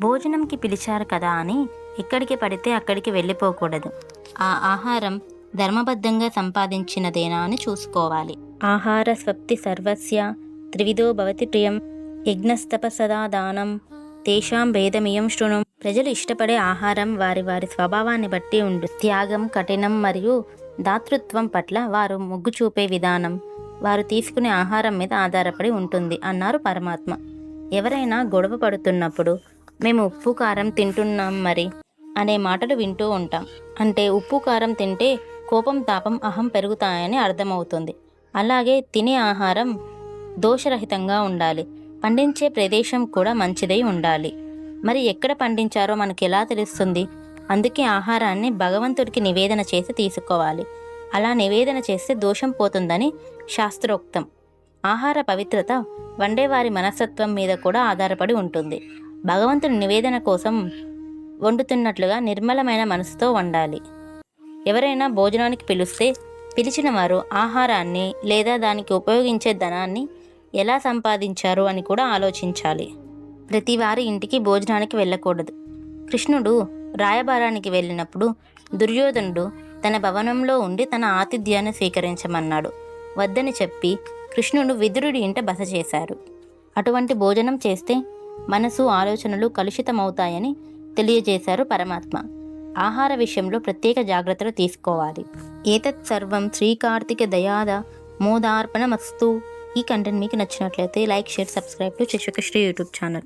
భోజనంకి పిలిచారు కదా అని ఎక్కడికి పడితే అక్కడికి వెళ్ళిపోకూడదు. ఆ ఆహారం ధర్మబద్ధంగా సంపాదించినదేనా అని చూసుకోవాలి. ఆహార స్వప్తి సర్వస్య త్రివిధో భవతి ప్రియం యజ్ఞస్తపసదా దానం తేషాం భేదమియం శృణు. ప్రజలు ఇష్టపడే ఆహారం వారి వారి స్వభావాన్ని బట్టి ఉండు. త్యాగం, కఠినం మరియు దాతృత్వం పట్ల వారు మొగ్గు చూపే విధానం వారు తీసుకునే ఆహారం మీద ఆధారపడి ఉంటుంది అన్నారు పరమాత్మ. ఎవరైనా గొడవ పడుతున్నప్పుడు మేము ఉప్పు కారం తింటున్నాం మరి అనే మాటలు వింటూ ఉంటాం. అంటే ఉప్పు కారం తింటే కోపం, తాపం, అహం పెరుగుతాయని అర్థమవుతుంది. అలాగే తినే ఆహారం దోషరహితంగా ఉండాలి. పండించే ప్రదేశం కూడా మంచిదై ఉండాలి. మరి ఎక్కడ పండించారో మనకి ఎలా తెలుస్తుంది? అందుకే ఆహారాన్ని భగవంతుడికి నివేదన చేసి తీసుకోవాలి. అలా నివేదన చేస్తే దోషం పోతుందని శాస్త్రోక్తం. ఆహార పవిత్రత వండేవారి మనస్తత్వం మీద కూడా ఆధారపడి ఉంటుంది. భగవంతుని నివేదన కోసం వండుతున్నట్లుగా నిర్మలమైన మనసుతో వండాలి. ఎవరైనా భోజనానికి పిలిస్తే పిలిచిన వారు ఆహారాన్ని లేదా దానికి ఉపయోగించే ధనాన్ని ఎలా సంపాదించారు అని కూడా ఆలోచించాలి. ప్రతి వారి ఇంటికి భోజనానికి వెళ్ళకూడదు. కృష్ణుడు రాయబారానికి వెళ్ళినప్పుడు దుర్యోధనుడు తన భవనంలో ఉండి తన ఆతిథ్యాన్ని స్వీకరించమన్నాడు. వద్దని చెప్పి కృష్ణుడు విదురుడి ఇంట బస చేశారు. అటువంటి భోజనం చేస్తే మనసు, ఆలోచనలు కలుషితమవుతాయని తెలియజేశారు పరమాత్మ. ఆహార విషయంలో ప్రత్యేక జాగ్రత్తలు తీసుకోవాలి. ఏతత్ సర్వం శ్రీకార్తిక దయాద మోదార్పణమస్తు. ఈ కంటెంట్ మీకు నచ్చినట్లయితే like, share, subscribe to Shashikasri YouTube channel.